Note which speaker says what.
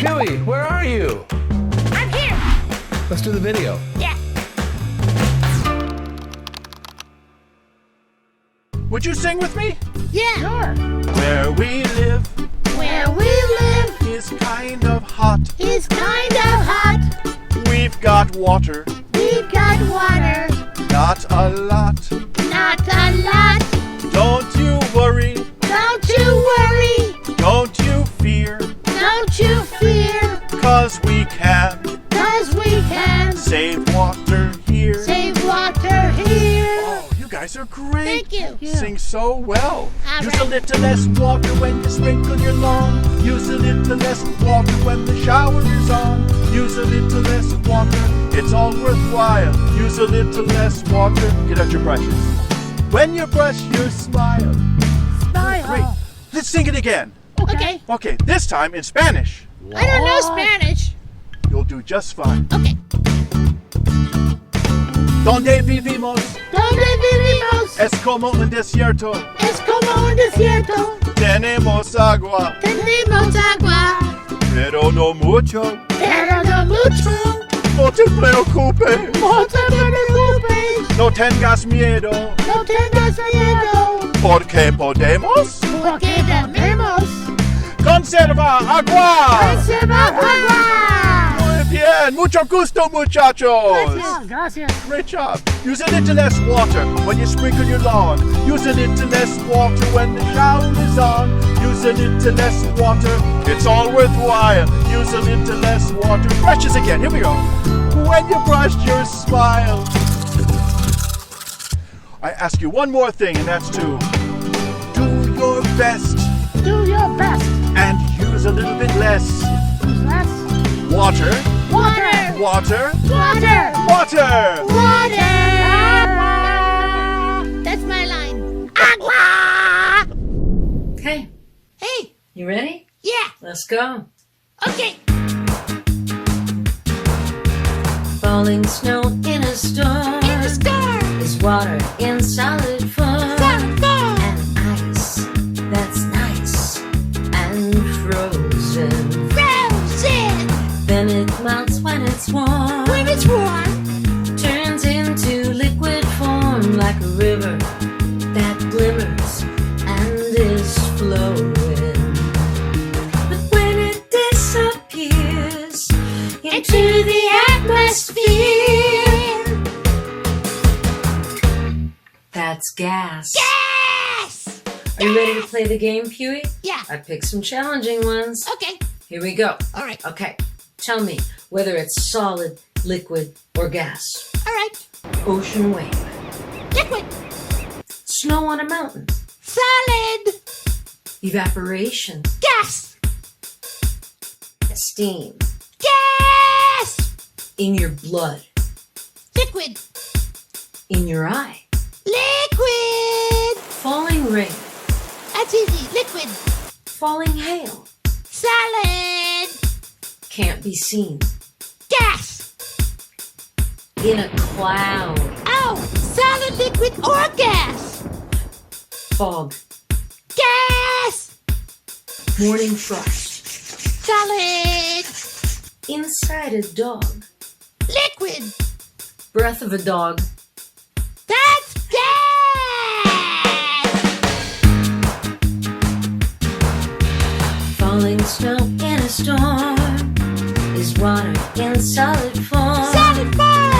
Speaker 1: Huey, where are you?
Speaker 2: I'm here.
Speaker 1: Let's do the video.
Speaker 2: Yeah.
Speaker 3: Would you sing with me?
Speaker 2: Yeah.
Speaker 4: Sure.
Speaker 3: Where we live
Speaker 2: Where we live
Speaker 3: is kind of hot.
Speaker 2: is kind of hot.
Speaker 3: We've got water,
Speaker 2: We've got water,
Speaker 3: not a lot.
Speaker 2: not a lot.
Speaker 3: Don't you worry,
Speaker 2: Don't you worry.
Speaker 3: don't you fear,
Speaker 2: Don't you fear.
Speaker 3: 'cause we can
Speaker 2: 'Cause we can
Speaker 3: save water here.
Speaker 2: save water here.
Speaker 3: Oh, you guys are great.
Speaker 2: Thank you.
Speaker 3: Sing so well.
Speaker 2: All
Speaker 3: Use a
Speaker 2: right.
Speaker 3: little less water when you sprinkle your lawn. Use a little less water when the shower is on. Use a little less water, it's all worthwhile. Use a little less water. Get out your brushes. When you brush your smile.
Speaker 2: Smile.
Speaker 3: Great. Let's sing it again.
Speaker 2: Okay.
Speaker 3: Okay, this time in Spanish.
Speaker 2: I don't know Spanish.
Speaker 3: You'll do just fine.
Speaker 2: Okay.
Speaker 3: Donde vivimos
Speaker 2: Donde vivimos
Speaker 3: es como un desierto.
Speaker 2: es como un desierto.
Speaker 3: Tenemos agua,
Speaker 2: Tenemos agua,
Speaker 3: pero no mucho.
Speaker 2: pero no mucho.
Speaker 3: No te preocupes.
Speaker 2: No te preocupes.
Speaker 3: No tengas miedo,
Speaker 2: No tengas miedo.
Speaker 3: porque podemos
Speaker 2: Porque tenemos
Speaker 3: conserva agua.
Speaker 2: conserva agua.
Speaker 3: Muy bien, mucho gusto, muchachos.
Speaker 4: Gracias.
Speaker 3: Great job. Use a little less water when you sprinkle your lawn. Use a little less water when the shower is on. Use a little less water, it's all worthwhile. Use a little less water. Brushes again, here we go. When you brush your smile. I ask you one more thing, and that's to do your best
Speaker 4: Do your best.
Speaker 3: and use a little bit less
Speaker 4: Who's less?
Speaker 3: water,
Speaker 2: Water.
Speaker 3: water,
Speaker 2: Water.
Speaker 3: water.
Speaker 2: Water. That's my line. Agua.
Speaker 5: Okay,
Speaker 2: Hey.
Speaker 5: you ready?
Speaker 2: Yeah.
Speaker 5: Let's go.
Speaker 2: Okay.
Speaker 5: Falling snow in a storm
Speaker 2: In the star.
Speaker 5: is water in solid form.
Speaker 2: Solid form.
Speaker 5: And ice that's nice and frozen.
Speaker 2: Frozen.
Speaker 5: Then it melts when it's warm.
Speaker 2: When it's warm.
Speaker 5: Turns into liquid form like a river that glimmers and is flowing. But when it disappears into the atmosphere, that's gas.
Speaker 2: Yes.
Speaker 5: Are you ready to play the game, Huey?
Speaker 2: Yeah.
Speaker 5: I picked some challenging ones.
Speaker 2: Okay.
Speaker 5: Here we go.
Speaker 2: All right.
Speaker 5: Okay, tell me whether it's solid, liquid, or gas.
Speaker 2: All right.
Speaker 5: Ocean wave.
Speaker 2: Liquid.
Speaker 5: Snow on a mountain.
Speaker 2: Solid.
Speaker 5: Evaporation.
Speaker 2: Gas.
Speaker 5: Steam.
Speaker 2: Gas.
Speaker 5: In your blood.
Speaker 2: Liquid.
Speaker 5: In your eye.
Speaker 2: Liquid.
Speaker 5: Falling rain.
Speaker 2: That's easy. Liquid.
Speaker 5: Falling hail.
Speaker 2: Solid.
Speaker 5: Can't be seen.
Speaker 2: Gas.
Speaker 5: In a cloud.
Speaker 2: Oh, solid, liquid, or gas.
Speaker 5: Fog.
Speaker 2: Gas.
Speaker 5: Morning frost.
Speaker 2: Solid.
Speaker 5: Inside a dog.
Speaker 2: Liquid.
Speaker 5: Breath of a dog.
Speaker 2: That's gas.
Speaker 5: Falling snow in a storm is water in solid form.
Speaker 2: Solid form.